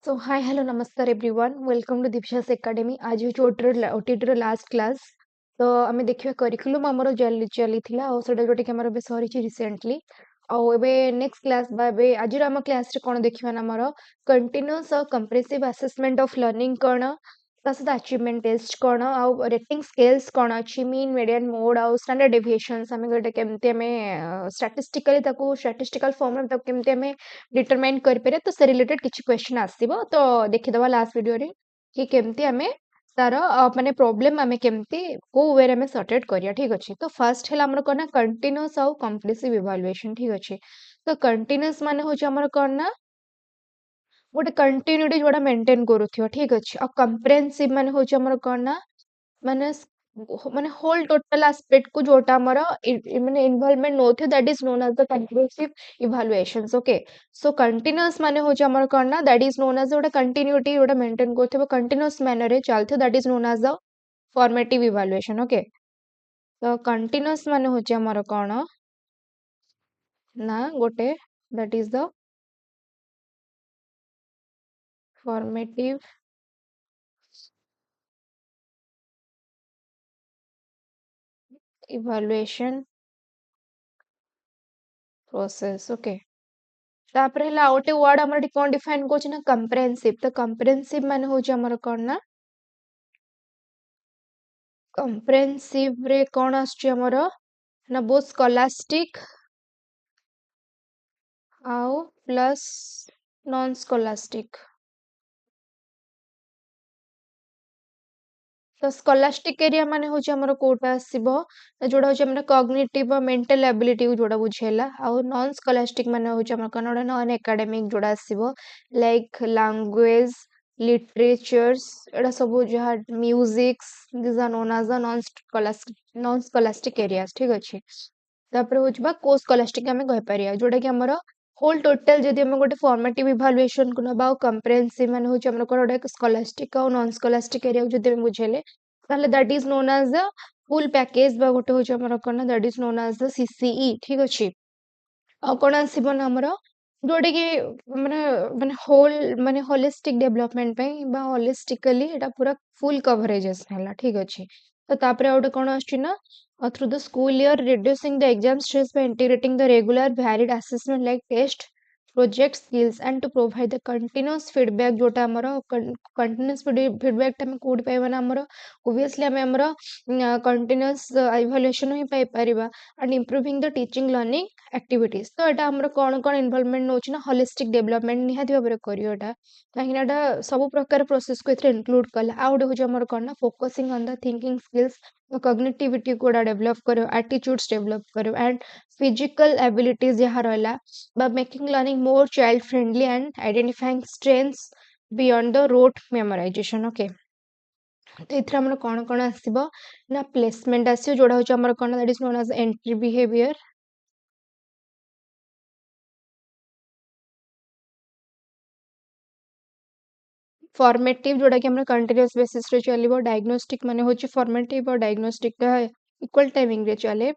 So hi, hello, namaskar everyone. Welcome to DIPSA'S Academy. आज हूँ OTT last class तो आम देखिए करिकुलम आमर चली और जोटा कि आम सरी रिसेंटली नेक्स्ट क्लास आज आम क्लास कौन देखा आमर कंटिन्यूअस और कंप्रेसिव असेसमेंट ऑफ लर्निंग कौन सहित अचीवमेंट टेस्ट कौन आउ रेटिंग स्केल्स कौन अच्छी मीन मीडियन मोड आउ स्टैंडर्ड डेविएशंस आम गोटे केमती आम स्टैटिस्टिकल फॉर्म में केमती आम डिटरमाइन करें तो से रिलेटेड किसी क्वेश्चन आसो तो देखीदे लास्ट वीडियो रे कि केमती आम तार माने प्रॉब्लम आम केमती को वे आम सॉर्टेड करिया ठीक अच्छे तो फर्स्ट है आमर कौन ना कंटिन्यूअस आउ कंप्रेसिव इवैल्यूएशन ठीक अच्छे तो कंटिन्यूअस माने हो आमर कौन ना गोटे कंटिन्यूटी जोड़ा मेंटेन करूथियो ठीक अच्छे और कंप्रेहेंसिव माने हो आमर कौन ना माने माने होल टोटल एस्पेक्ट को जोटा हमर माने इन्वॉल्वमेंट नोथियो that is known as the comprehensive evaluations okay so continuous माने हो हमर कोन ना दैट इज नोन एज जोटा कंटिन्यूटी जोटा मेंटेन करथिबो कंटीन्यूअस मैनर रे चलथियो that is known as the formative evaluation okay तो कंटीन्यूअस माने हो हमर कोन ना गोटे that is the formative evaluation process okay तापर हला ओटे वर्ड हमर कोन डिफाइन कोछ ना कंप्रेहेंसिव तो कंप्रेहेंसिव माने हो हमर कोन ना कंप्रेहेंसिव रे कोन आछी हमर ना बोथ स्कॉलास्टिक आउ प्लस नॉन स्कॉलास्टिक तो स्कॉलास्टिक एरिया माने होची हमर कोटा आसीबो जोडा होची हमर कॉग्निटिव और मेंटल एबिलिटी जोडा बुझेला आउ नॉन स्कॉलास्टिक माने होची हमर कनडा नॉन एकेडमिक जोडा आसीबो लाइक लैंग्वेज लिटरेचर्स एडा सब जहा musics this are known as the non scholastic areas ठीक अछि तापर होची बा को स्कॉलास्टिक हमें कह परिया जोडा कि हमर होल टोटल जदि हम गोटे फॉर्मेटिव इवैल्यूएशन को नबा कंप्रेहेंसिव माने होची हमर कोन स्कॉलास्टिक और नॉन स्कॉलास्टिक एरिया जदि हम बुझेले ताहले that is known as the full package बा गोटे होची हमर कोन that is known as the CCE ठीक अछि आ कोन आसीबो ना हमर जोडे कि माने माने होल माने होलिस्टिक डेवलपमेंट पे बा होलिस्टिकली एटा पूरा फुल कवरेजेस हैला ठीक अछि तो तापर आउटे कोन आछि ना through the school year reducing the exam stress by integrating the regular varied assessment like test project skills and to provide the continuous feedback जोटा हमर continuous feedback टाइम कोड पाइबा ना हमर obviously हमर continuous evaluation he pi परिबा and improving the teaching learning activities तो एटा हमर कोन कोन involvement नोची ना holistic development निहाती भाबरे करियो एटा काहिना एटा सब प्रकार प्रोसेस को एथरे इंक्लूड कला आउट हो हमर कोन ना focusing on the thinking skills cognitivity कोडा डेवलप करो एटीट्यूड्स डेवलप करो एंड फिजिकल एबिलिटीज जहाँ रहा बा making learning more child friendly and identifying strengths beyond the rote memorization okay तो इथरा हमर कोन कोन आसीबो ना प्लेसमेंट आसीयो जोडा होच हमर कोन that is known as entry behaviour formative जोडा कि हमर कंटीन्यूअस बेसिस रे चलिबो डायग्नोस्टिक माने होची फॉर्मेटिव और डायग्नोस्टिक का इक्वल टाइमिंग रे चले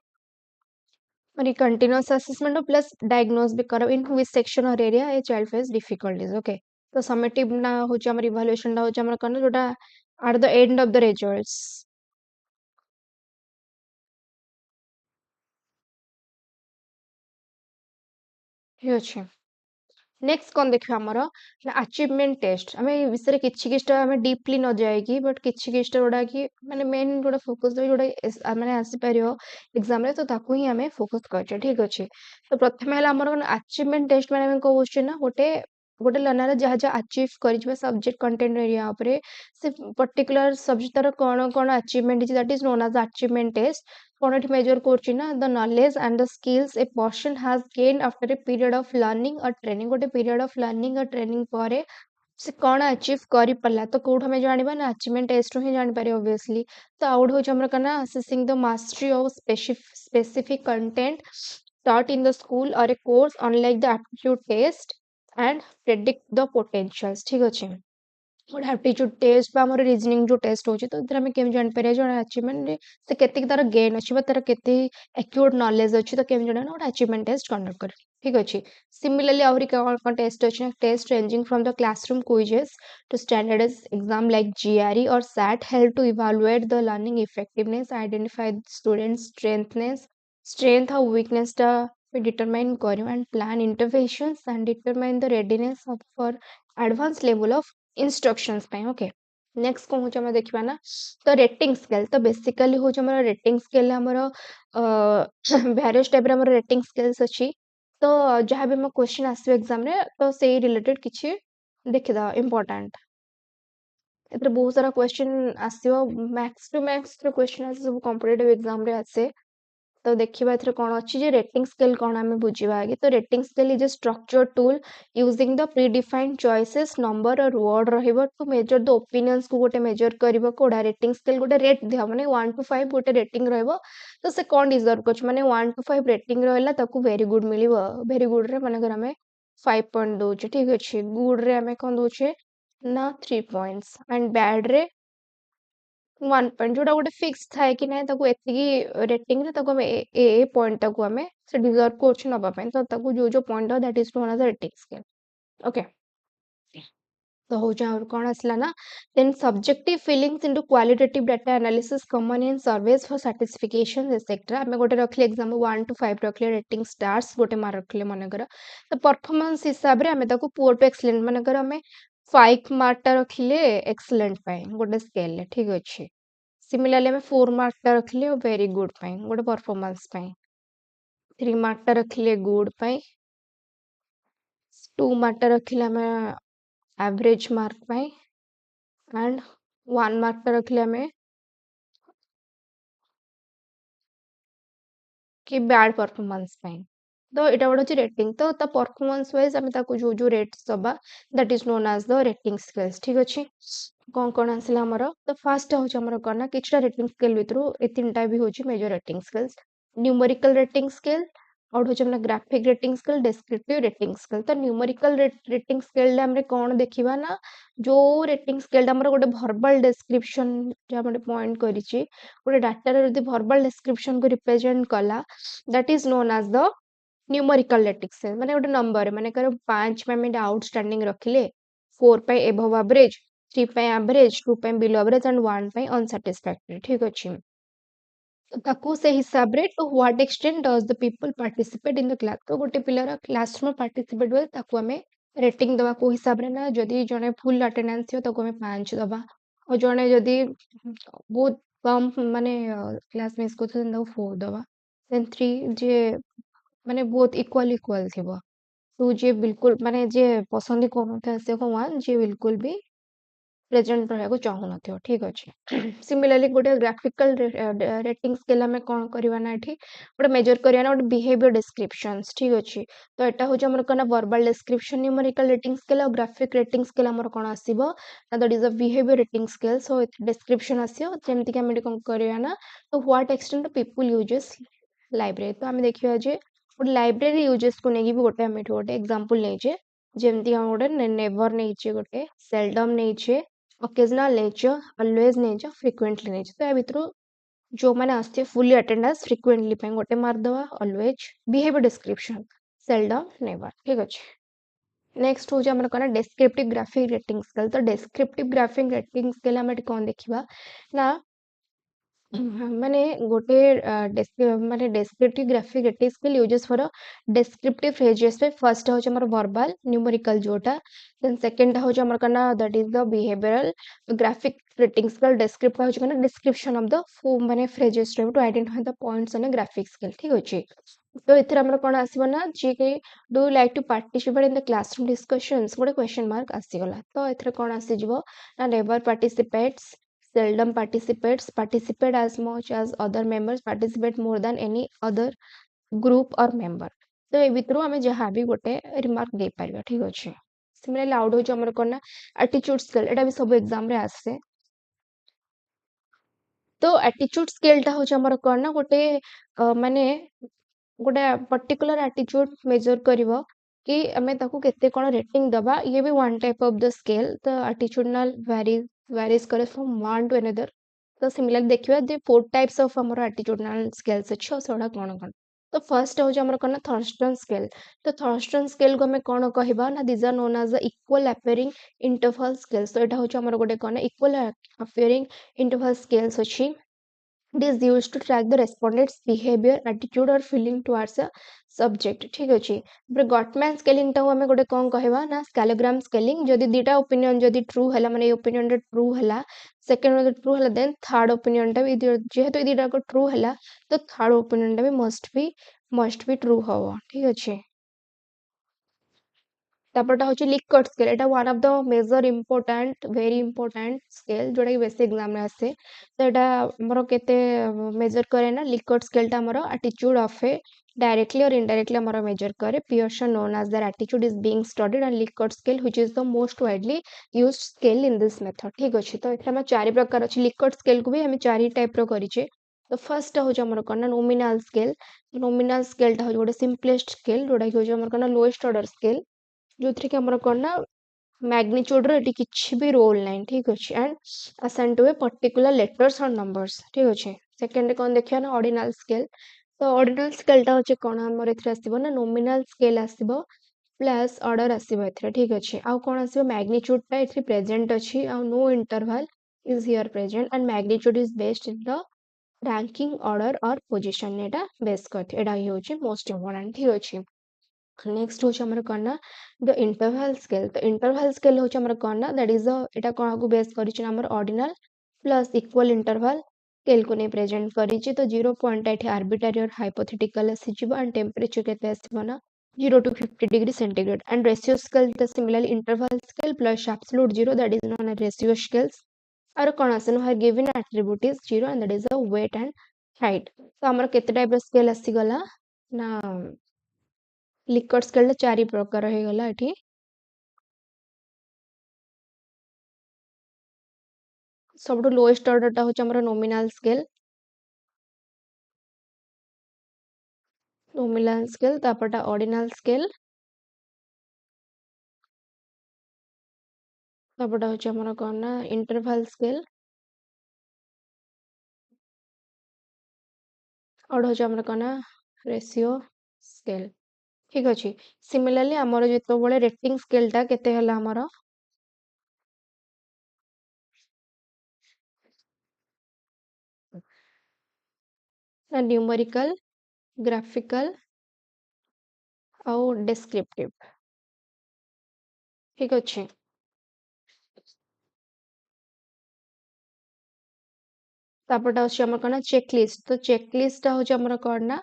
और continuous assessment plus diagnose भी करो in which section or area a child face difficulties okay तो summative ना हो हमर evaluation ना हो हमर कन जोटा at the end of the results हे अछि नेक्स्ट कौन देखिए आमर ना अचीवमेंट टेस्ट आम ए विषय किछि किछटा आम डीपली न जाएगी बट किछि किछटा जोड़ा कि माने मेन जोड़ा फोकस जोड़ा माने आसी परियो एग्जाम रे तो ताकू ही आम फोकस करछे ठीक अछि तो प्रथमे हला हमर अचीवमेंट टेस्ट माने हम कहउछि ना गोटे गोटे लर्नर जहाँ जहाँ अचीव कर सब्जेक्ट कंटेंट एरिया उपरे से पर्टिकुलर सब्जेक्ट तार कोन कोन achievement is that is known as achievement test कोन एठी मेजर करछि ना the knowledge and the skills a person has gained after a period of learning और ट्रेनिंग गोटे पीरियड ऑफ लर्निंग और ट्रेनिंग पर से कौन अचीव कर पाला तो कौट हमें जानवा ना अचीवमेंट टेस्ट ही जान पारे ऑब्वियसली तो आउट हो हमर कना assessing the mastery of specific content taught in the school or a course unlike the aptitude test and predict the potentials ठीक अछि ଗୋଟେ aptitude ଟେଷ୍ଟ ବା ଆମର ରିଜନିଂ ଯୋଉ ଟେଷ୍ଟ ହଉଛି ତ ଏଥିରେ ଆମେ କେମିତି ଜାଣିପାରିବା ଜଣେ ଆଚିଭମେଣ୍ଟ ସେ କେତିକି ତାର ଗେନ୍ ଅଛି ବା ତାର କେତେ ଆକ୍ୟୁରେଟ୍ ନଲେଜ ଅଛି ତ କେମିତି ଜଣେ ଗୋଟେ ଆଚିଭମେଣ୍ଟ ଟେଷ୍ଟ କଣ୍ଡକ୍ଟ କରେ ଠିକ ଅଛି ସିମିଲାରଲି ଆହୁରି କ'ଣ ଟେଷ୍ଟ ଅଛି ନା test ranging from the classroom quizzes to standardized exam like GRE or SAT help to evaluate the learning effectiveness, identify students' strength or weakness to be determine କରିବ and plan interventions and determine the readiness for advanced level of instructions ପାଇଁ okay next କ'ଣ ହଉଛି ଆମେ ଦେଖିବା ନା ତ rating scale ତ basically ହଉଛି ଆମର ରେଟିଂ ସ୍କେଲ ଆମର ଭ୍ୟାରିୟସ୍ ଟାଇପ୍ର ଆମର ରେଟିଂ ସ୍କେଲ୍ସ ଅଛି ତ ଯାହା ବି ଆମ କ୍ୱେଶ୍ଚିନ୍ ଆସିବ ଏକ୍ସାମରେ ତ ସେଇ ରିଲେଟେଡ୍ କିଛି ଦେଖିଦେବା ଇମ୍ପୋର୍ଟାଣ୍ଟ ଏଥିରେ ବହୁତ ସାରା କ୍ୱେଶ୍ଚିନ୍ ଆସିବ ମ୍ୟାକ୍ସ ଟୁ ମ୍ୟାକ୍ସ କ୍ୱେଶ୍ଚିନ୍ ଆସେ ସବୁ କମ୍ପିଟେଟିଭ୍ ଏକ୍ସାମରେ ଆସେ ତ ଦେଖିବା ଏଥିରେ କ'ଣ ଅଛି ଯେ ରେଟିଂ ସ୍କେଲ୍ କ'ଣ ଆମେ ବୁଝିବା ଆଗେ ତ rating scale is a structured tool using the predefined choices number or word ରହିବ ଟୁ ମେଜର ଦ ଓପିନିଅନ୍ସକୁ ଗୋଟେ ମେଜର କରିବ କୋଉଟା ରେଟିଂ ସ୍କେଲ୍ ଗୋଟେ ରେଟ୍ ଦିଅ ମାନେ 1 to 5 ଗୋଟେ ରେଟିଂ ରହିବ ତ ସେ କ'ଣ ଡିଜର୍ଭ କରୁଛି ମାନେ 1 to 5 ରେଟିଂ ରହିଲା ତାକୁ ଭେରି ଗୁଡ୍ ମିଳିବ ଭେରି ଗୁଡ୍ରେ ମନେକର ଆମେ 5 ପଏଣ୍ଟ ଦଉଛେ ଠିକ ଅଛି ଗୁଡ୍ରେ ଆମେ କ'ଣ ଦଉଛେ ନା 3 points and badରେ 1 point ଯୋଉଟା ଗୋଟେ ଫିକ୍ସ ଥାଏ କି ନାହିଁ ତାକୁ ଏତିକି ରେଟିଂରେ ତାକୁ ଆମେ ଏ ପଏଣ୍ଟଟାକୁ ଆମେ ସେ ଡିଜର୍ଭ କରୁଛି ନେବା ପାଇଁ ତ ତାକୁ ଯୋଉ point that is known as rating scale okay ତ ହଉଛି ଆହୁରି କ'ଣ ଆସିଲା ନା then subjective feelings into qualitative data analysis common in surveys for satisfaction etcetera ଆମେ ଗୋଟେ ରଖିଲେ ଏକ୍ସାମ୍ପଲ୍ 1 to 5 ରଖିଲେ ରେଟିଂ ଷ୍ଟାର୍ସ ଗୋଟେ ମାର୍କ ରଖିଲେ ମନେକର ତ ପରଫର୍ମାନ୍ସ ହିସାବରେ ଆମେ ତାକୁ ପୁଅର ଟୁ ଏକ୍ସଲେଣ୍ଟ ମନେକର ଆମେ 5 ମାର୍କଟା ରଖିଲେ ଏକ୍ସଲେଣ୍ଟ ପାଇଁ ଗୋଟେ ସ୍କେଲରେ ଠିକ ଅଛି ସିମିଲାରଲି ଆମେ 4 ମାର୍କଟା ରଖିଲେ ଭେରି ଗୁଡ୍ ପାଇଁ ଗୋଟେ ପରଫର୍ମାନ୍ସ ପାଇଁ 3 ମାର୍କଟା ରଖିଲେ ଗୁଡ୍ ପାଇଁ 2 ମାର୍କଟା ରଖିଲେ ଆମେ average mark ପାଇଁ and 1 ମାର୍କଟା ରଖିଲେ ଆମେ କି ବ୍ୟାଡ୍ ପରଫର୍ମାନ୍ସ ପାଇଁ ତ ଏଇଟା ଗୋଟେ ହେଉଛି ରେଟିଂ ତ ତା ପରଫର୍ମାନ୍ସ ୱାଇଜ୍ ଆମେ ତାକୁ ଯୋଉ ରେଟ୍ସ ଦବା that is known as the rating scales ଠିକ ଅଛି କ'ଣ ଆସିଲା ଆମର ତ ଫାର୍ଷ୍ଟ ହେଉଛି ଆମର କ'ଣ ନା କିଛିଟା ରେଟିଂ ସ୍କେଲ୍ ଭିତରୁ ଏ ତିନିଟା ବି ହେଉଛି major rating scales numerical rating scale ଆଉ ଗୋଟେ ହେଉଛି ଆମର graphic rating scale descriptive rating scale ତ ନ୍ୟୁମେରିକାଲ ରେଟିଂ ସ୍କେଲ୍ରେ ଆମେ କ'ଣ ଦେଖିବା ନା ଯୋଉ ରେଟିଂ ସ୍କେଲ୍ଟା ଆମର ଗୋଟେ ଭର୍ବାଲ ଡେସ୍କ୍ରିପସନ୍ ଯାହା ଗୋଟେ ପଏଣ୍ଟ କରିଛି ଗୋଟେ ଡାଟାରେ ଯଦି ଭର୍ବାଲ ଡେସ୍କ୍ରିପସନ୍କୁ ରିପ୍ରେଜେଣ୍ଟ କଲା that is known as the numerical rating scale ମାନେ ଗୋଟେ ନମ୍ବର ମନେକର 5 ପାଇଁ ଆମେ ଆଉଟଷ୍ଟାଣ୍ଡିଂ ରଖିଲେ 4 ପାଇଁ ଏଭବ ଆଭରେଜ 3 ପାଇଁ ଆଭରେଜ 2 ପାଇଁ ବିଲୋ ଆଭରେଜ and 1 ପାଇଁ ଅନସାଟିସ୍ଫାକ୍ଟୋରୀ ଠିକ ଅଛି ତ ତାକୁ ସେ ହିସାବରେ to what extent does the people participate in the class ତ ଗୋଟେ ପିଲାର କ୍ଲାସରୁମ୍ ପାର୍ଟିସିପେଟ୍ ହୁଏ ତାକୁ ଆମେ ରେଟିଂ ଦେବା କୋଉ ହିସାବରେ ନା ଯଦି ଜଣେ ଫୁଲ୍ ଆଟେଣ୍ଡାନ୍ସ ଥିବ ତାକୁ ଆମେ 5 ଦେବା ଆଉ ଜଣେ ଯଦି ବହୁତ କମ୍ ମାନେ କ୍ଲାସ୍ ମିସ୍ କରୁଥିବ ତାକୁ 4 ଦେବା ଦେନ୍ 3 ଯିଏ ମାନେ ବହୁତ ଇକ୍ୱାଲ ଥିବ 2 ଯିଏ ବିଲକୁଲ ମାନେ ଯିଏ ପସନ୍ଦ କରୁନଥିବ ଆସିବାକୁ 1 ଯିଏ ବିଲକୁଲ ବି ପ୍ରେଜେଣ୍ଟ ରହିବାକୁ ଚାହୁଁନଥିବ ଠିକ ଅଛି ସିମିଲାରଲି ଗୋଟେ ଗ୍ରାଫିକାଲ ରେଟିଂ ସ୍କେଲ୍ ଆମେ କ'ଣ କରିବା ନା ଏଠି ଗୋଟେ ମେଜର କରିବା ନା ଗୋଟେ ବିହେଭିୟର ଡେସ୍କ୍ରିପସନ୍ସ ଠିକ ଅଛି ତ ଏଟା ହେଉଛି ଆମର କ'ଣ ନା verbal description numerical rating scale ଆଉ ଗ୍ରାଫିକ୍ ରେଟିଂ ସ୍କେଲ୍ ଆମର କ'ଣ ଆସିବ ନା that is a behaviour rating scale so description ଆସିବ ଯେମିତିକି ଆମେ ଏଠି କ'ଣ କରିବା ନା ତ what extent people uses library ତ ଆମେ ଦେଖିବା ଯେ ଗୋଟେ ଲାଇବ୍ରେରୀ ୟୁଜେସକୁ ନେଇକି ବି ଗୋଟେ ଆମେ ଏଠି ଗୋଟେ ଏକ୍ସାମ୍ପଲ ନେଇଛେ ଯେମିତି ଆମେ ଗୋଟେ ନେଭର ନେଇଛେ ଗୋଟେ ସେଲ୍ଡମ୍ ନେଇଛେ occasional nature, always nature, frequently nature ତ ୟା ଭିତରୁ ଯୋଉମାନେ ଆସିଥିବେ fully attendance frequently ପାଇଁ ଗୋଟେ ମାର୍କ ଦେବା always behavior description seldom never ଠିକ ଅଛି ନେକ୍ସଟ ହେଉଛି ଆମର କ'ଣ ଡେସ୍କ୍ରିପ୍ଟିଭ୍ ଗ୍ରାଫିକ୍ ରେଟିଂ ସ୍କେଲ୍ ତ ଡେସ୍କ୍ରିପ୍ଟିଭ୍ ଗ୍ରାଫିକ୍ ରେଟିଂ ସ୍କେଲ୍ ଆମେ ଏଠି କ'ଣ ଦେଖିବା ନା ମାନେ ଗୋଟେ ମାନେ descriptive graphic rating scale uses for descriptive phrases ପାଇଁ ଫର୍ଷ୍ଟ ହେଉଛି ଆମର ଭର୍ବାଲ ନ୍ୟୁମେରିକାଲ ଯୋଉଟା ଦେନ୍ ସେକେଣ୍ଡଟା ହେଉଛି ଆମର କ'ଣ that is the behavioural graphic rating scale ଡେସ୍କ୍ରିପ୍ଟ ହେଉଛି କ'ଣ ଡେସ୍କ୍ରିପସନ୍ ଅଫ୍ ଦ ମାନେ ଫ୍ରେଜେସ୍ ରହିବ to identify the points on graphic scale ଠିକ ଅଛି ତ ଏଥିରେ ଆମର କ'ଣ ଆସିବ ନା ଯିଏ କି do you like to participate in the classroom discussions ଗୋଟେ କ୍ୱେଶ୍ଚନ୍ ମାର୍କ ଆସିଗଲା ତ ଏଥିରେ କ'ଣ ଆସିଯିବ ନା never participates seldom participate as much as other members, participate more than any other group or member. ତ ଏ ଭିତରୁ ଆମେ ଯାହା ବି ଗୋଟେ ରିମାର୍କ ଦେଇପାରିବା ଠିକ ଅଛି ସିମିଲାରଲି ଆଉଟ୍ ହେଉଛି ଆମର କ'ଣ ନା ଆଟିଚ୍ୟୁଡ୍ ସ୍କେଲ୍ ଏଟା ବି ସବୁ ଏକ୍ସାମରେ ଆସେ ତ ଆଟିଚ୍ୟୁଡ୍ ସ୍କେଲ୍ଟା ହେଉଛି ଆମର କ'ଣ ନା ଗୋଟେ ମାନେ ଗୋଟେ ପର୍ଟିକୁଲାର ଆଟିଚ୍ୟୁଡ୍ ମେଜର କରିବ कि आमे ताको केते कोन रेटिंग दबा ये भी one type of the scale the attitudinal varies करे फ्रॉम वन टू अनदर तो सिमिलर देखिबा जे फोर टाइप्स ऑफ हमर एटिट्यूडनल स्केल्स अछि सेडा कोन कोन तो फर्स्ट हो हमर कोन थर्स्टन स्केल तो थर्स्टन स्केल को हमें कोन कहबा ना this are known as the equal appearing interval scales तो एटा हो हमर गोटे कोन इक्वल अपेयरिंग इंटरवल स्केल्स अछि. It is used to track the respondent's behavior, attitude or feeling towards a subject. ठीक अछि. गॉटमैन स्केलिंग टा हमें गोटे कोन कहबा ना स्केलोग्राम स्केलिंग जदि दीटा ओपिनियन जदि ट्रू हला माने ओपिनियन रे ट्रू हला सेकंड रे ट्रू हला देन थर्ड ओपिनियन टा भी जेहेतु दीटा को ट्रू हला तो थर्ड ओपिनियन टा भी मस्ट बी ट्रू हबो. ठीक अछि. तापरटा होची लिकर्ट स्केल एटा one of the major important very important scale जोटा कि बेसिक एग्जाम रे आसे तो एटा हमरो केते मेजर करे ना लिकर्ट स्केल टा हमरो एटीट्यूड ऑफ ए डायरेक्टली और इनडायरेक्टली हमरो मेजर करे person known as their attitude is being studied and Likert scale which is the most widely used scale in this method. ठीक अछि. तो एटा हम चारि प्रकार अछि लिकर्ट स्केल को भी हम चारि टाइप रो करिचे तो फर्स्ट हो हमरो कोन नोमिनल स्केल टा हो गोटे सिंपलेस्ट स्केल जोटा कि हो हमरो कोन लोएस्ट ऑर्डर स्केल जो थ्री के हमर कोन ना मैग्नीट्यूड रो एटी किछि भी रोल नाही. ठीक अछि. And assign to a particular letters और नंबर्स. ठीक अछि. सेकंड कोन देखिया ना ऑर्डिनल स्केल तो ऑर्डिनल स्केल टा होचे कोन हमर एथरे आसीबो ना नॉमिनल स्केल आसीबो प्लस ऑर्डर आसीबो एथरे. ठीक अछि. आ कोन आसीबो मैग्नीट्यूड टा एथरे प्रेजेंट अछि आ no interval is here present and magnitude is based in the ranking order और पोजीशन एटा बेस करथि एटा ही होचे मोस्ट इंपोर्टेंट. ठीक अछि. नेक्स्ट होचे हमर कोन ना द इंटरवल स्केल तो इंटरवल स्केल होचे हमर कोन ना दैट इज एटा कोन को बेस करिछि हमर ordinal plus equal interval scale को नै प्रेजेंट करिछि तो 0 पॉइंट एठी आर्बिट्ररी और हाइपोथेटिकल आसीजिबो एंड टेंपरेचर केते आसीबो ना 0 to 50 degree centigrade and ratio scale the similarly interval scale plus absolute zero that is known as ratio scales और कोन आसन हर given attribute is 0 and that is the weight and height तो हमर केते type scale आसी गला ना Likert scale चारि प्रकार हे गला एठी सबटो लोएस्ट ऑर्डर टा होचे हमर नॉमिनल स्केल तापरटा ऑर्डिनल स्केल तापरटा होचे हमर कोन ना इंटरवल स्केल और होचे हमर कोन ना रेशियो स्केल. ठीक अछि. सिमिलरली हमर जेतो बळे रेटिंग स्केल टा केते हला हमर न्यूमेरिकल ग्राफिकल और डिस्क्रिप्टिव. ठीक अछि. तापरटा होचे हमर कोन ना चेकलिस्ट तो चेकलिस्ट टा होचे हमर कोन ना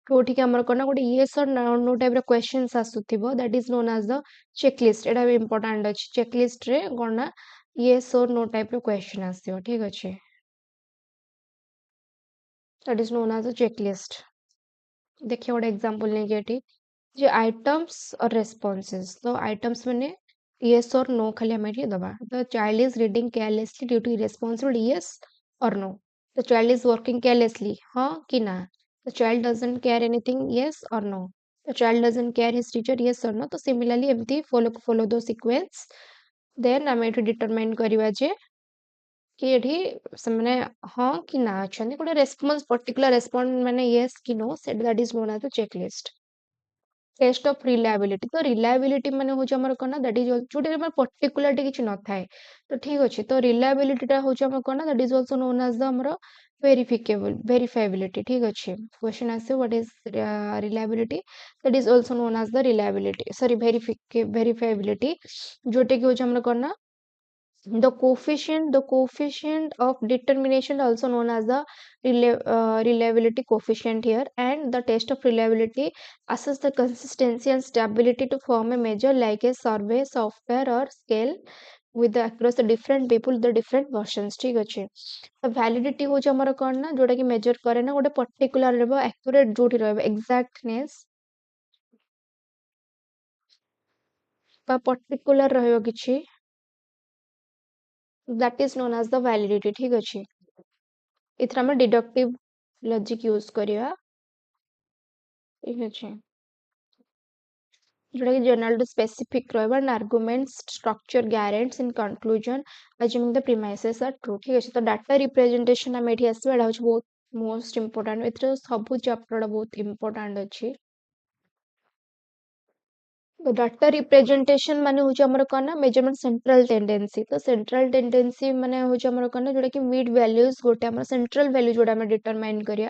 कोठी के हमर कोन ना गोटे येस और नो टाइप रो क्वेश्चंस आसुथिबो that is known as the checklist एटा भी इंपोर्टेंट अछि चेकलिस्ट रे कोन ना येस और नो टाइप रो क्वेश्चन आसियो. ठीक अछि. That is known as a checklist. देखिए गोटे एग्जांपल नै एठी जे आइटम्स और रेस्पॉन्सेस तो आइटम्स माने yes or no खाली हम एठी दबा the child is reading carelessly due to irresponsibility yes or no the child is working carelessly हाँ कि ना the child doesn't care anything yes or no the child doesn't care his teacher yes or no तो similarly एमती follow the sequence then हम एठी determine करिवा जे कि एठी से माने हाँ कि ना अछन गोटे रेस्पॉन्स पर्टिकुलर रेस्पॉन्ड माने yes कि no set that is known as the checklist. Test of reliability तो रिलायबिलिटी माने होचे हमर कोन ना दैट इज जोटे हमर पर्टिकुलरिटी किछ न थाए तो ठीक अछि तो रिलायबिलिटी टा होचे हमर कोन ना that is also known as the हमर वेरिफाइबिलिटी. ठीक अछि. क्वेश्चन आसे what is reliability that is also known as the reliability sorry verifiability जोटे कि होचे हमर कोन ना the coefficient of determination also known as the reliability coefficient here and the test of reliability assess the consistency and stability to form a measure like a survey software or scale with the across the different people the different versions. ठीक अछि. तो validity हो हमर कोन ना जोटा कि major करे ना गोटे पर्टिकुलर रहबो एक्यूरेट जोटी रहबो एक्जैक्टनेस बा पर्टिकुलर रहबो किछि that is known as the validity. ठीक अछि. इथरा हम डिडक्टिव लॉजिक यूज करिया. ठीक अछि. जोटा कि जनरल टू स्पेसिफिक रहा and arguments structure guarantees in conclusion assuming the premises are true ठीक अच्छे। तो डाटा रिप्रेजेंटेशन आम ये आसवा एटा हूँ बहुत मोस्ट इंपोर्टाट ए सब चैप्टर बहुत इंपोर्टाट अच्छी। तो डाटा रिप्रेजेंटेशन माने हूँ हमर कौन ना मेजरमेंट सेंट्रल टेंडेंसी। तो सेंट्रल टेंडेंसी माने हूँ हमर कौन ना जोटा कि मिड वैल्यूज गोटे हमर सेंट्रल वैल्यू जोटा हम डिटरमाइन करिया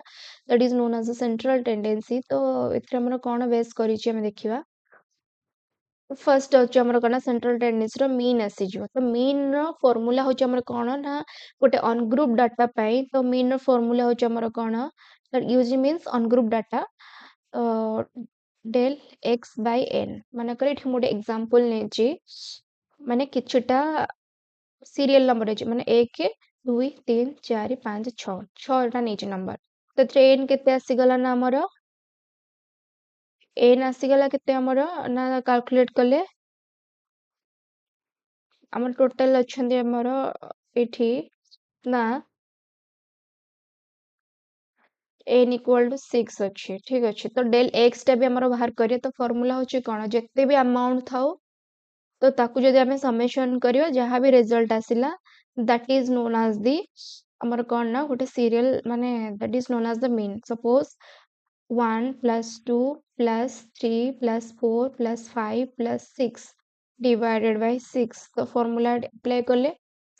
that is known as a central tendency. तो एथरे हमर कौन बेस करिछि हम देखिबा। फर्स्ट होची हमर कौन सेंट्रल टेंडेंसी रो मीन आसीजिवो। तो मीन रो फार्मूला होची हमर कौन ना गोटे अनग्रुप डाटा पाई। तो मीन रो फार्मूला होची हमर कौन that using means ungroup data del x by n माने करे एठी मोटे एग्जांपल नेची माने किछटा सीरियल नंबर अछि माने 1 2 3 4 5 6 6टा नेची नंबर। तो एन केते आसीगला ना हमर एन आसीगला केते हमर ना कैलकुलेट कले हमर टोटल अछंती हमर एठी ना एन इक्वल टू 6 अच्छे ठीक अच्छे। तो डेल एक्स टा भी हमर बाहर करिए। तो फार्मूला होची कोन जत्ते भी अमाउंट थाउ तो ताकू जदि हमें समेशन करियो जहाँ भी रिजल्ट आसिला that is known as the हमर कोन ना गोटे सीरियल माने that is known as the mean. Suppose 1 plus 2 plus 3 plus 4 plus 5 plus 6 divided by 6। तो फार्मूला अप्लाई कले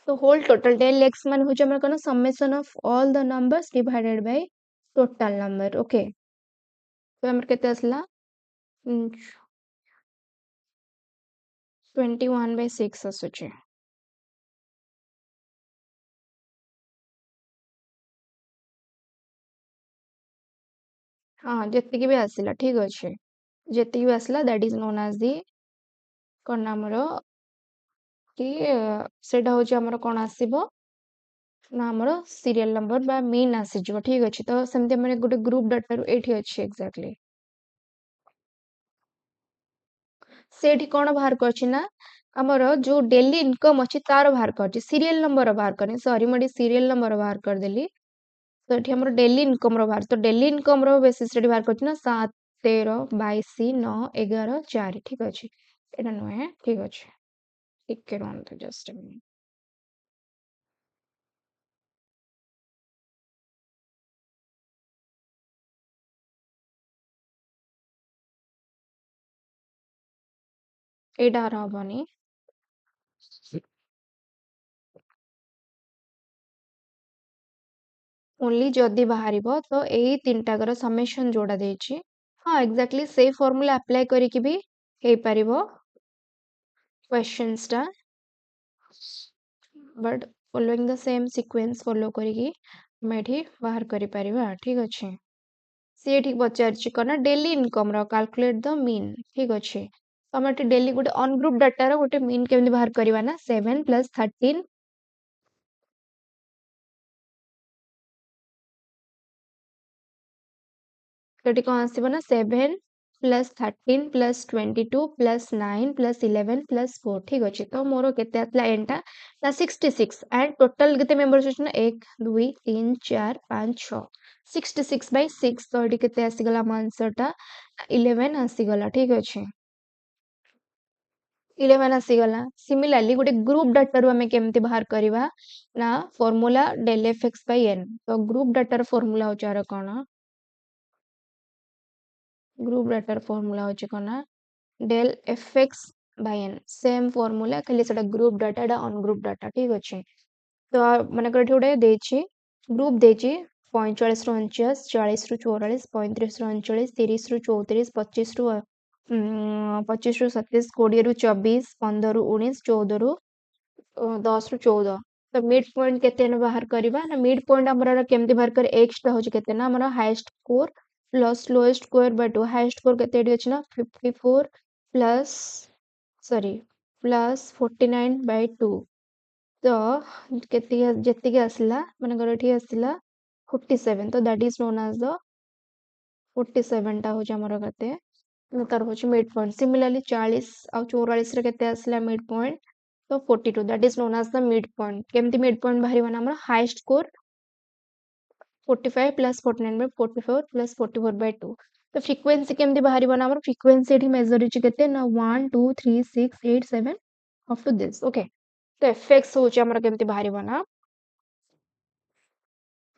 तो होल टोटल डेल एक्स मान हो हमर कोन summation of all the numbers divided by total number okay. तो हमर केते आसला 21/6 आसुचे। हाँ जेतिकी भी आसिला ठीक अच्छे जेतिकी भी आसिला that is known as the कोन हमर कि सेटा होची हमर कोन आसीबो ना हमर सीरियल नंबर बा मीन आसीजिवो ठीक अच्छे। तो सेमते हमर गोटे ग्रुप डाटा रो एठी अच्छे एक्जेक्टली सेठी कोन बाहर करछि ना हमर जो डेली इनकम अछि तार बाहर करछि सीरियल नंबर बाहर करनी सॉरी मडी सीरियल नंबर बाहर कर देली। तो एठी हमर डेली इनकम रो बाहर तो डेली इनकम रो बेसिस रे बाहर करछि ना 7 13 22 9 11 4 ठीक अछि। एटा नुहे ठीक अछि टिके रहंतु just a minute. Etah रहबनी only जदि बाहरिबो तो एई तीनटाकर समेशन जोड़ा देछि। हाँ एक्जेक्टली से फॉर्मूला अप्लाई करिकि भी हे परिबो क्वेश्चंस टा but following the same sequence follow करिकि हम एठी बाहर करि परिबा ठीक अछि। सी ठीक पचारछि कोन डेली इनकम रो कैलकुलेट द मीन ठीक अछि। तो हम एठी डेली गोटे अनग्रुप डाटा रो गोटे मीन केमि बाहर करबा ना 7 + 13 एठी कोन आसीबो ना 7 + 13 + 22 + 9 + 11 + 4 ठीक अछि। तो मोर केते आतला एंटा ना 66 एंड टोटल केते मेंबर्स अछि ना 1 2 3 4 5 6 66/6 तो एठी केते आसीगला हम आंसर टा 11 आसीगला ठीक अछि 11 आसीगला। सिमिलरली गोटे ग्रुप डाटा रू हमें केमती बाहर करबा ना formula del fx by n। तो ग्रुप डाटा रो फार्मूला हो चार कोन ग्रुप डाटा रो फार्मूला हो कोन del fx by n same formula खाली सेटा ग्रुप डाटा एटा अनग्रुप डाटा ठीक अछि। तो माने कर एठी गोटे देछि ग्रुप देछि 45 ରୁ 49 40 ରୁ 44 35 ରୁ 39 30 ରୁ 34 25 ରୁ 25 ରୁ 27 20 ରୁ 24 15 ରୁ 19 14 ରୁ 10 ରୁ 14। तो मिड पॉइंट केते न बाहर करबा ना मिड पॉइंट हमर केमती बाहर कर x टा होची केते ना हमर highest score plus lowest score bye 2 highest score केते एडी अछि ना 54 प्लस सॉरी प्लस 49/2। तो केते जेते के आसला माने घर एठी आसला 47 तो that is known as the 47 टा हो हमर केते तार होची मिड पॉइंट। सिमिलरली 40 और 44 रे केते आसला मिड पॉइंट तो 42 that is known as the mid point. केमती मिड पॉइंट बाहरी बना हमर हाईएस्ट स्कोर 45 + 49/44 + 44/2। तो फ्रिक्वेन्सी केमती बाहर ना हमर फ्रिक्वेन्सी एठी मेजर होची केते ना 1 2 3 6 8 7 अप टू दिस ओके तो एफएक्स होची हमर केमती बाहर ना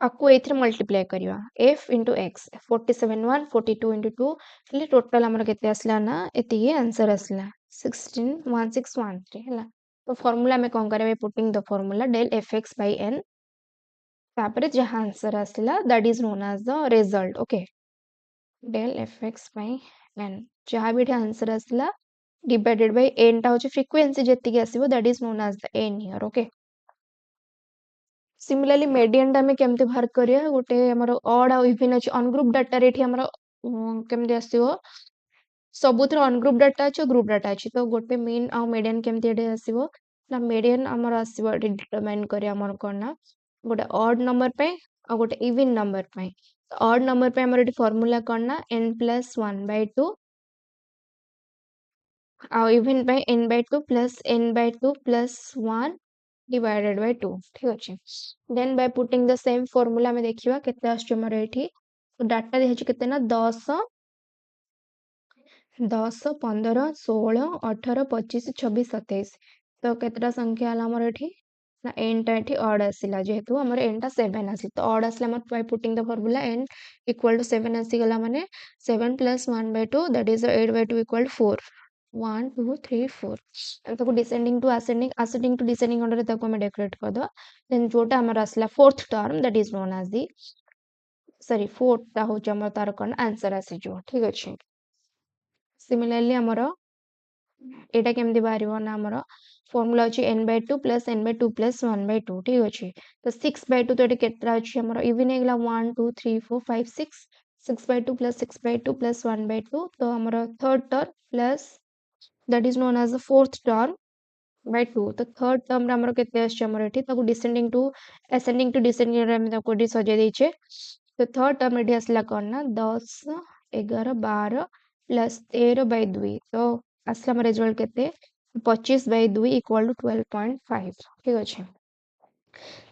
आपको एथिरे multiply करिवा f into x 47 1 42 into 2 એટલે टोटल हमर केते आसला ना एति आंसर आसला 161613 ହେଲା तो फार्मूला में कोन करबे putting the formula del fx by n तापर जहां आंसर आसला that is known as the result okay del fx by n जहां भी आंसर आसला डिवाइडेड बाय n टा होची फ्रीक्वेंसी जेति के आसीबो that is known as the n here okay similarly median टा में केमते बाहर करिया गोटे हमर ऑड आ इवन अछि अनग्रुप डाटा रे एठी हमर केमते आसीबो सबुत्र अनग्रुप डाटा अछि ग्रुप डाटा अछि तो गोटे मीन आ मीडियन केमते एठी आसीबो ना मीडियन हमर आसीबो एठी डिटरमाइन करिया हमर कोना गोटे ऑड नंबर पे आ गोटे इवन नंबर पे ऑड नंबर पे हमर एठी फार्मूला कोना n + 1/2 आ इवन पे n/2 + n/2 + 1 divided by 2 ठीक अछि then by putting the same formula में देखिबा केते आछे हमर एठी तो डाटा देहछि केते ना 10 10 15 16 18 25 26 27 तो केतेटा संख्या आला हमर एठी ना n टा एठी ऑड आसिला जेहेतु हमर n टा 7 आसी तो ऑड आसला हमर bye putting the formula n = 7 आसी गला माने 7 + 1/2 दैट इज 8/2 = 4 1 2 3 4 ताको descending to ascending to descending order ताको हम डेकोरेट कर दो देन जोटा हमर आसला fourth term that is known as the sorry fourth ता हो हमर तार कोन आंसर आसी जो ठीक अछि सिमिलरली हमर एटा केमदी बारिबो ना हमर फार्मूला अछि n/2 + n/2 + 1/2 ठीक अछि तो 6/2 तो एटा केतरा अछि हमर इवन एगला 1 2 3 4 5 6 6/2 + 6/2 + 1/2 तो हमर third term plus that is known as the fourth term by 2 तो थर्ड टर्म रे हमर केते आछे हमर एठी ताको descending to ascending to descending रे हम ताको एठी सजे दैछे तो थर्ड टर्म एठी आसला कोन ना 10 11 12 प्लस 13/2 तो आसला हमर रिजल्ट केते 25/2 = 12.5 ठीक अछि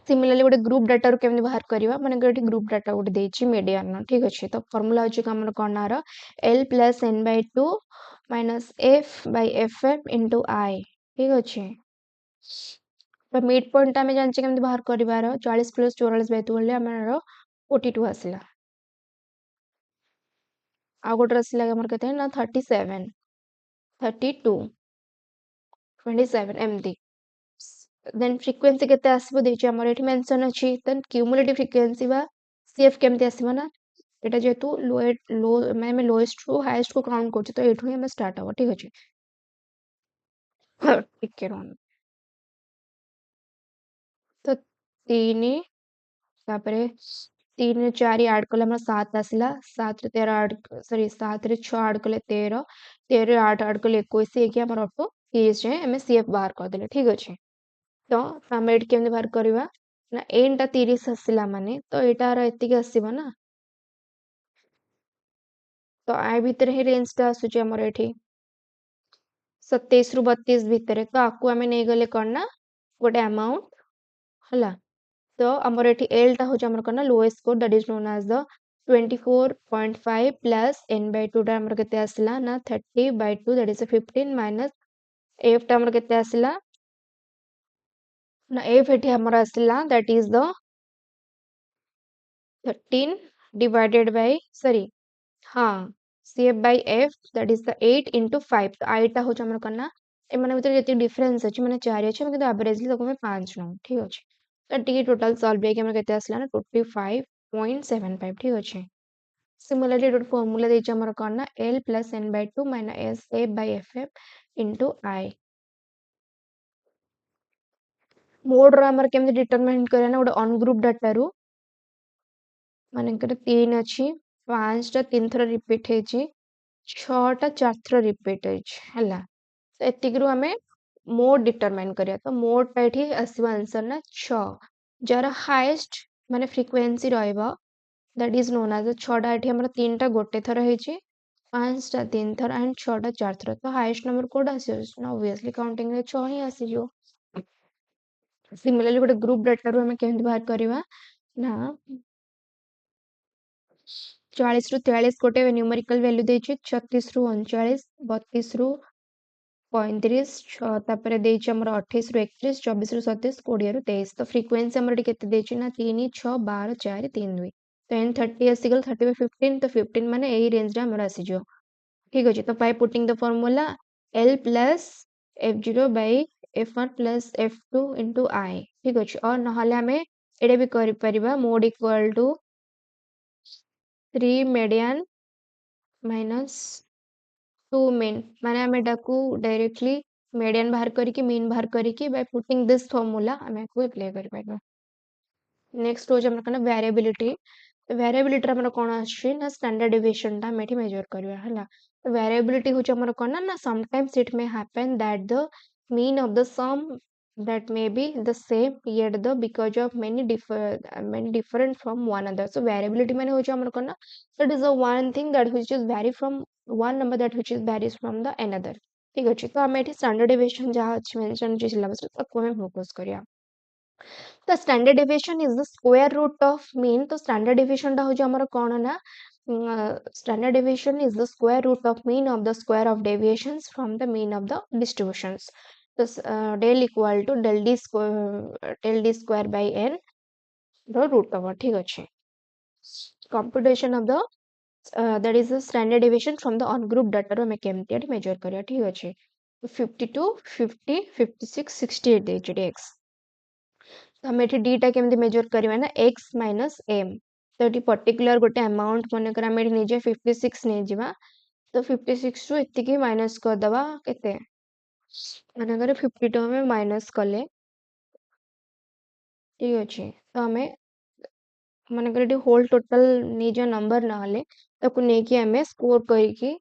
सिमिलरली गोटे ग्रुप डाटा रो केमने बाहर करबा माने गोटे ग्रुप डाटा गोटे देछि मीडियन ठीक अछि तो फार्मूला अछि हमर कोन रो l + n/2 minus f by fm into I ठीक अछि तो मिड पॉइंट आमे जानछि केमते बाहर करिवार 40 + 44/2 ले हमर 42 आसला आ गोटे आसला हमर केते ना 37 32 27 एमती देन फ्रीक्वेंसी केते आसीबो देछि हमर एठी मेंशन अछि देन क्युमुलेटिव फ्रीक्वेंसी बा cf केमते आसीबो ना एटा जेतु लो मैं लोएस्ट टू हाईएस्ट को काउंट करछि तो एठु ही हम स्टार्ट हबो ठीक अछि टिके रन तो 3 तापरे 3 रे 4 ऐड कले हमर 7 आसिला 7 रे 13 ऐड सॉरी 7 रे 6 ऐड कले 13 13 रे 8 ऐड कले 21 हे कि हमर ऑटो 30 जे एमे cf बाहर कर देले ठीक अछि तो हम एट केमने बाहर करबा ना n टा 30 आसिला माने तो एटा रा एति के आसीबो ना तो आई भीतर ही रेंज टा आसुची हमर एठी 27 रु 32 भीतर तो आकु हमें नहीं गले करना गोटे अमाउंट हला तो हमर एठी l टा हो हमर करना lowest score that is known as the 24.5 plus n/2 टा हमर केते आसला ना 30/2 दैट इज 15 माइनस f टा हमर केते आसला ना f एठी हमर आसला that is the 13 divided by sorry हाँ cf by f that is the 8 into 5 तो आई टा हो हमर करना ए माने भीतर जति डिफरेंस अछि माने 4 अछि हम किंतु एवरेजली ताको में 5 नो ठीक अछि तो टी टोटल सॉल्व हे कि हमर केते आसला ना 25.75 ठीक अछि सिमिलरली डॉट फार्मूला देछि हमर करना l + n/2 minus f by fm into I mode रो हमर केमते डिटरमाइन करे ना गोटे अनग्रुप डाटा रो माने 3 अछि 5 टा 3 थरा रिपीट हेछि 6 टा 4 थरा रिपीट हेछि हला तो एतिक रो हमें मोड डिटरमाइन करिया तो मोड टा एठी आसीबा आंसर ना 6 जरा हाईएस्ट माने फ्रीक्वेंसी रहइबा दैट इज नोन एज 6 टा एठी हमर 3 टा गोटे थरा हेछि 5 टा 3 थरा एंड 6 टा 4 थरा तो हाईएस्ट नंबर कोड आसी ना ऑब्वियसली काउंटिंग रे 6 ही आसी जो सिमिलरली गोटे ग्रुप डाटा रो हमें केमते बाहर करबा ना 40 रु 43 गोटे न्यूमेरिकल वैल्यू देछि 36 रु 39 32 रु 35 तापर देछि हमर 28 रु 31 24 रु 27 20 रु 23 तो फ्रीक्वेंसी हमर केते देछि ना 3 6 12 4 3 2 तो एन 30 आसीगल 30 by 15 तो 15 माने एही रेंज रे हमर आसी जो ठीक अछि तो bye putting the formula L plus F0 by F1 plus F2 into I ठीक अछि और नहले हमें एडे भी करि परिबा mod equal to 3 median minus 2 mean माने हमें डाकू डायरेक्टली median बाहर करिकी mean बाहर करिकी by putting this formula हमें को अप्लाई करि पाइबा नेक्स्ट हो हमर कना वेरिएबिलिटी वेरिएबिलिटी हमर कोन आछि ना स्टैंडर्ड डेविएशन ता मेठी मेजर करबा हला वेरिएबिलिटी हो हमर कोन ना sometimes it may happen that the mean of the sum that may be the same yet the because of many different from one another so variability माने हो हमर कोन ना that is the one thing that which is vary from one number that which is varies from the another ठीक अछि तो हम एठी स्टैंडर्ड डेविएशन जहा अछि मेंशन जे सिलेबस ताको हम फोकस करिया the standard deviation is the square root of mean तो standard deviation टा हो हमर कोन ना standard deviation is the square root of mean of the square of deviations from the mean of the distributions so del equal to del d square by n the root over ठीक अछि computation of the that is the standard deviation from the ungroup data रो हमें केमती major करिया ठीक अछि 52 50 56 68 देछि x तो हम एठी d टा केमती मेजर करबा ना x minus m तो एठी पर्टिकुलर गोटे अमाउंट मन कर हम एठी निजे 56 नै जिबा तो 56 रु एतिकी माइनस कर दबा केते मन कर 52 में माइनस कले ठीक अछि तो हमें मन कर एठी होल टोटल निजे नंबर नहले ताकू नै कि हमें स्कोर करिकी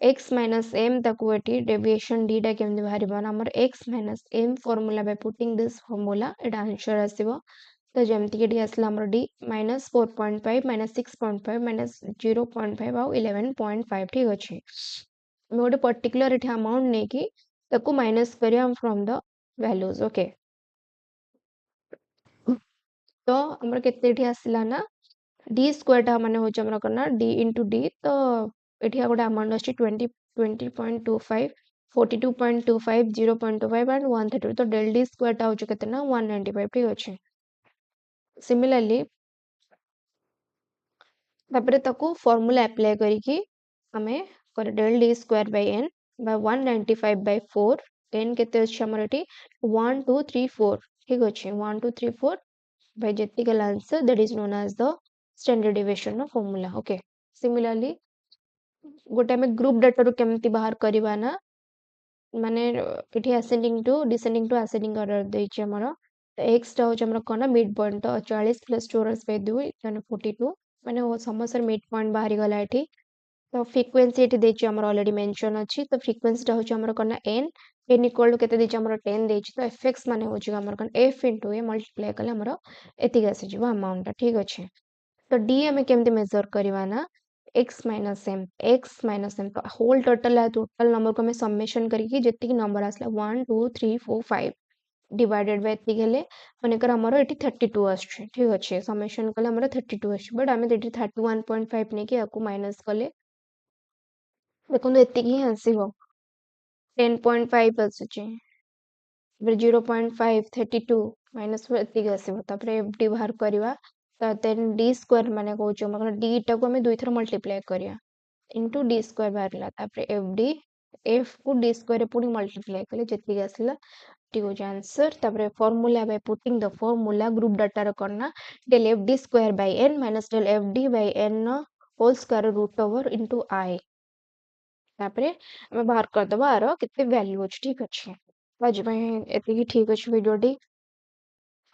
x minus m ताकू एठी डेविएशन d टा केमती बाहरिबा ना हमर x minus m formula by putting this formula Etah answer आसीबो तो जेमती कि आसला हमर d minus 4.5 minus 6.5 minus 0.5 और 11.5 ठीक अछि मैं गोटे पर्टिकुलर एठी अमाउंट नै कि ताकू माइनस करिया फ्रॉम द वैल्यूज ओके तो हमर केते एठी आसला ना d स्क्वायर टा माने हो हमर करना d into d तो एठी गोटे अमाउंट अछि 20.25 42.25 0.25 and 130 तो del d स्क्वायर टा हो केते ना 195 ठीक अछि सिमिलरली तापरे ताको फार्मूला अप्लाई करिकी हमें कर del d square by n by 195 by 4 n केते अछि हमर एठी 1 2 3 4 ठीक अछि 1 2 3 4 by जेतिकल answer that is known as the standard deviation no formula okay similarly गोटे हमें ग्रुप डाटा रो केमती बाहर करबा ना माने एठी descending to ascending order देछि हमर x टा हो हमर कोना मिड पॉइंट तो 40 plus 4 by 2 माने 42 माने वो समस्या मिड पॉइंट बाहरी गला एठी तो फ्रीक्वेंसी एठी देछि हमर ऑलरेडी मेंशन अछि तो फ्रीक्वेंसी टा हो हमर कोना n इक्वल टू केते देछि हमर 10 देछि तो fx माने हो हमर कोन f into a मल्टीप्लाई कले हमर एतिक आसी जिवो अमाउंट टा ठीक अछि तो d हमें केमते मेजर करबा ना x minus m तो होल टोटल नंबर को हमें समेशन करके जेतिक नंबर आसला 1 2 3 4 5 डिवाइडेड बाय एतिक हेले मानेकर हमर एठी 32 आछे ठीक अछि समेशन कले हमर 32 आछे बट हमें एठी 31.5 ने के आकु माइनस कले देखो एतिक ही आसीबो 10.5 आछे 0.5 32 माइनस एतिक आसीबो तापरे एफडी बाहर करबा तो देन d स्क्वायर माने कहउछ हमर d टा को हमें दुई थर मल्टीप्लाई करिया इनटू d स्क्वायर बाहरला तापरे fd f को d स्क्वायर पुनी मल्टीप्लाई कले जेतिक आसला ठीक आंसर तापरे formula by putting the formula group data रो करना del fd square by n minus del fd by n whole square root over into i तापरे हम बाहर कर दबा आरो कितने वैल्यू अछि ठीक अछि आज में एतिकी ठीक अछि वीडियोटी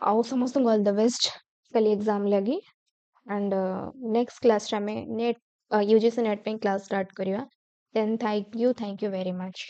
आओ समस्त ऑल द बेस्ट कल एग्जाम लगी एंड नेक्स्ट क्लास में नेट यूजीसी नेट पे क्लास स्टार्ट करिया then thank you very much